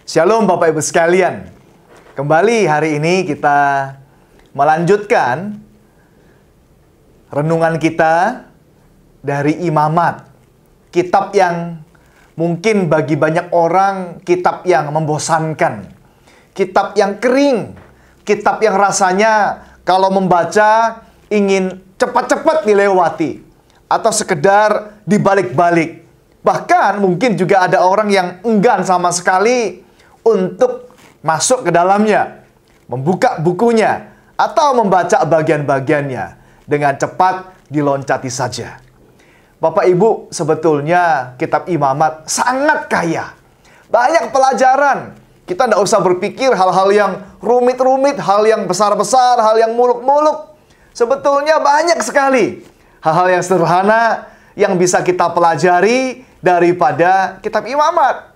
Shalom Bapak Ibu sekalian. Kembali hari ini kita melanjutkan renungan kita dari Imamat. Kitab yang mungkin bagi banyak orang kitab yang membosankan. Kitab yang kering. Kitab yang rasanya kalau membaca ingin cepat-cepat dilewati. Atau sekedar dibalik-balik. Bahkan mungkin juga ada orang yang enggan sama sekali untuk masuk ke dalamnya, membuka bukunya, atau membaca bagian-bagiannya dengan cepat diloncati saja. Bapak Ibu, sebetulnya kitab Imamat sangat kaya. Banyak pelajaran. Kita tidak usah berpikir hal-hal yang rumit-rumit, hal yang besar-besar, hal yang muluk-muluk. Sebetulnya banyak sekali hal-hal yang sederhana yang bisa kita pelajari daripada kitab Imamat.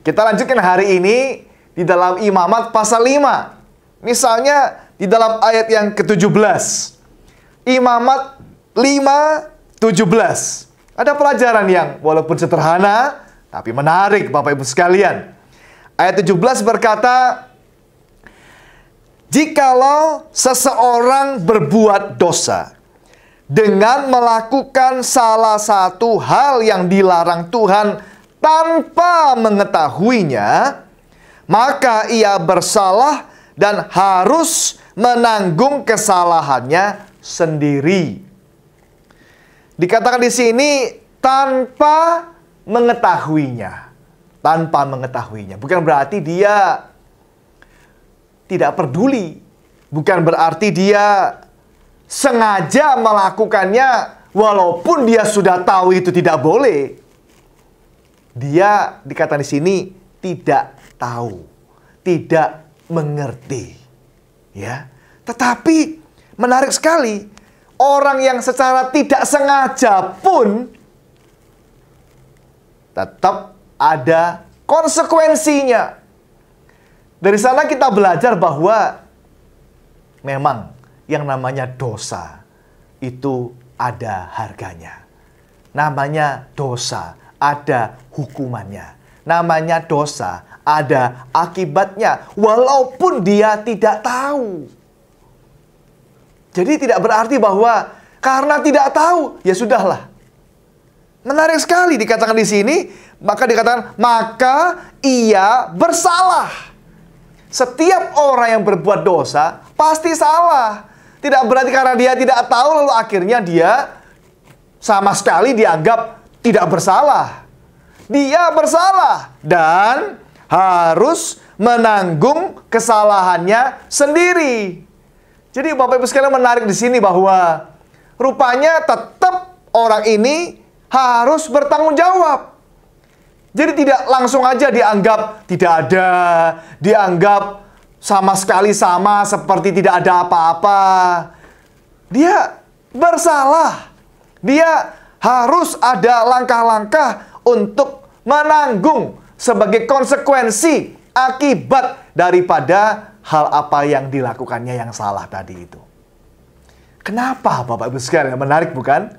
Kita lanjutkan hari ini di dalam Imamat pasal 5. Misalnya di dalam ayat yang ke-17. Imamat 5:17. Ada pelajaran yang walaupun sederhana, tapi menarik Bapak Ibu sekalian. Ayat 17 berkata, "Jikalau seseorang berbuat dosa dengan melakukan salah satu hal yang dilarang Tuhan tanpa mengetahuinya, maka ia bersalah dan harus menanggung kesalahannya sendiri." Dikatakan di sini tanpa mengetahuinya. Tanpa mengetahuinya. Bukan berarti dia tidak peduli. Bukan berarti dia sengaja melakukannya walaupun dia sudah tahu itu tidak boleh. Dia dikatakan di sini tidak tahu, tidak mengerti. Ya. Tetapi menarik sekali, orang yang secara tidak sengaja pun tetap ada konsekuensinya. Dari sana kita belajar bahwa memang yang namanya dosa itu ada harganya. Namanya dosa ada hukumannya. Namanya dosa ada akibatnya. Walaupun dia tidak tahu. Jadi tidak berarti bahwa karena tidak tahu, ya sudahlah. Menarik sekali dikatakan di sini. Maka dikatakan, maka ia bersalah. Setiap orang yang berbuat dosa pasti salah. Tidak berarti karena dia tidak tahu lalu akhirnya dia sama sekali dianggap tidak bersalah. Dia bersalah dan harus menanggung kesalahannya sendiri. Jadi Bapak Ibu sekalian menarik di sini bahwa rupanya tetap orang ini harus bertanggung jawab. Jadi tidak langsung aja dianggap tidak ada, dianggap sama sekali sama seperti tidak ada apa-apa. Dia bersalah. Dia harus ada langkah-langkah untuk menanggung sebagai konsekuensi akibat daripada hal apa yang dilakukannya yang salah tadi itu. Kenapa Bapak Ibu sekalian? Menarik bukan?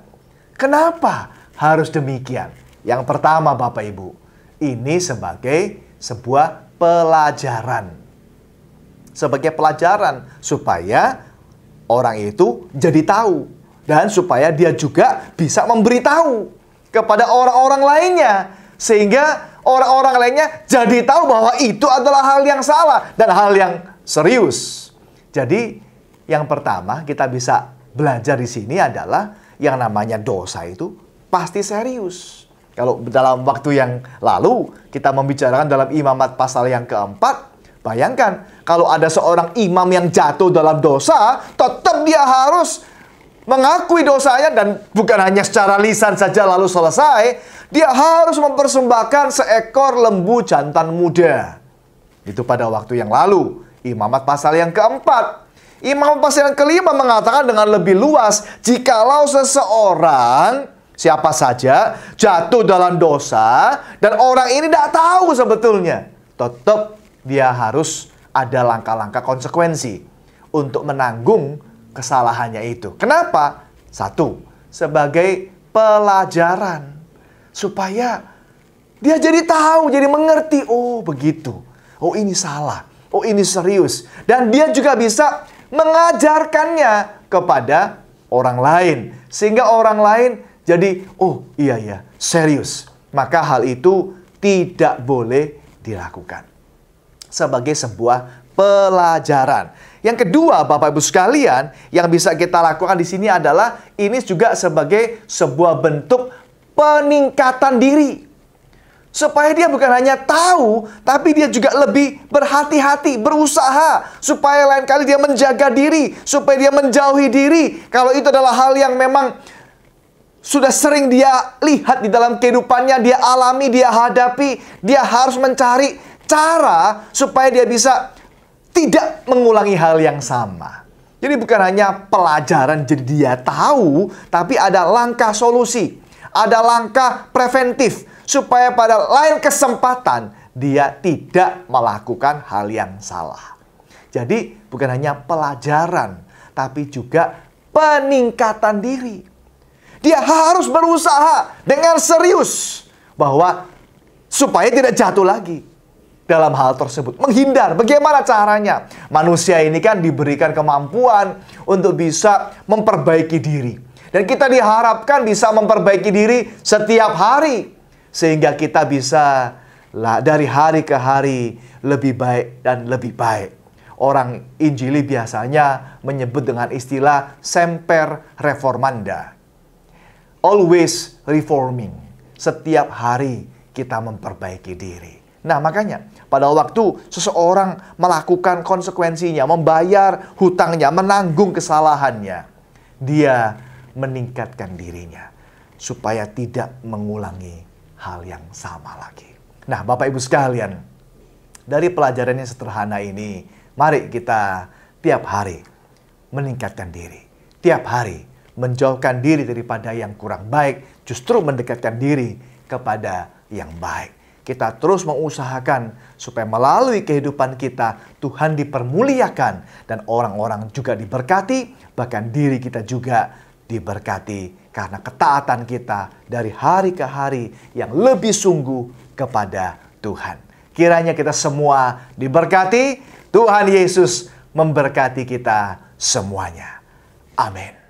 Kenapa harus demikian? Yang pertama Bapak Ibu, ini sebagai sebuah pelajaran. Sebagai pelajaran supaya orang itu jadi tahu. Dan supaya dia juga bisa memberitahu kepada orang-orang lainnya. Sehingga orang-orang lainnya jadi tahu bahwa itu adalah hal yang salah dan hal yang serius. Jadi yang pertama kita bisa belajar di sini adalah yang namanya dosa itu pasti serius. Kalau dalam waktu yang lalu kita membicarakan dalam Imamat pasal yang keempat, bayangkan kalau ada seorang imam yang jatuh dalam dosa, tetap dia harus mengakui dosanya dan bukan hanya secara lisan saja lalu selesai. Dia harus mempersembahkan seekor lembu jantan muda. Itu pada waktu yang lalu. Imamat pasal yang keempat. Imamat pasal yang kelima mengatakan dengan lebih luas, jikalau seseorang, siapa saja, jatuh dalam dosa, dan orang ini tidak tahu sebetulnya, tetap dia harus ada langkah-langkah konsekuensi untuk menanggung kesalahannya itu. Kenapa? Satu, sebagai pelajaran. Supaya dia jadi tahu, jadi mengerti. Oh begitu. Oh, ini salah. Oh, ini serius. Dan dia juga bisa mengajarkannya kepada orang lain. Sehingga orang lain jadi, oh iya, serius. Maka hal itu tidak boleh dilakukan. Sebagai sebuah pelajaran. Yang kedua, Bapak Ibu sekalian, yang bisa kita lakukan di sini adalah ini juga sebagai sebuah bentuk peningkatan diri. Supaya dia bukan hanya tahu, tapi dia juga lebih berhati-hati, berusaha. Supaya lain kali dia menjaga diri, supaya dia menjauhi diri. Kalau itu adalah hal yang memang sudah sering dia lihat di dalam kehidupannya, dia alami, dia hadapi. Dia harus mencari cara supaya dia bisa tidak mengulangi hal yang sama. Jadi bukan hanya pelajaran jadi dia tahu, tapi ada langkah solusi. Ada langkah preventif. Supaya pada lain kesempatan dia tidak melakukan hal yang salah. Jadi bukan hanya pelajaran, tapi juga peningkatan diri. Dia harus berusaha dengan serius bahwa supaya tidak jatuh lagi dalam hal tersebut. Menghindar. Bagaimana caranya? Manusia ini kan diberikan kemampuan untuk bisa memperbaiki diri. Dan kita diharapkan bisa memperbaiki diri setiap hari. Sehingga kita bisa dari hari ke hari lebih baik dan lebih baik. Orang Injili biasanya menyebut dengan istilah semper reformanda. Always reforming. Setiap hari kita memperbaiki diri. Nah, makanya pada waktu seseorang melakukan konsekuensinya, membayar hutangnya, menanggung kesalahannya, dia meningkatkan dirinya supaya tidak mengulangi hal yang sama lagi. Nah, Bapak Ibu sekalian, dari pelajaran yang sederhana ini, mari kita tiap hari meningkatkan diri. Tiap hari menjauhkan diri daripada yang kurang baik, justru mendekatkan diri kepada yang baik. Kita terus mengusahakan supaya melalui kehidupan kita Tuhan dipermuliakan dan orang-orang juga diberkati, bahkan diri kita juga diberkati karena ketaatan kita dari hari ke hari yang lebih sungguh kepada Tuhan. Kiranya kita semua diberkati, Tuhan Yesus memberkati kita semuanya. Amin.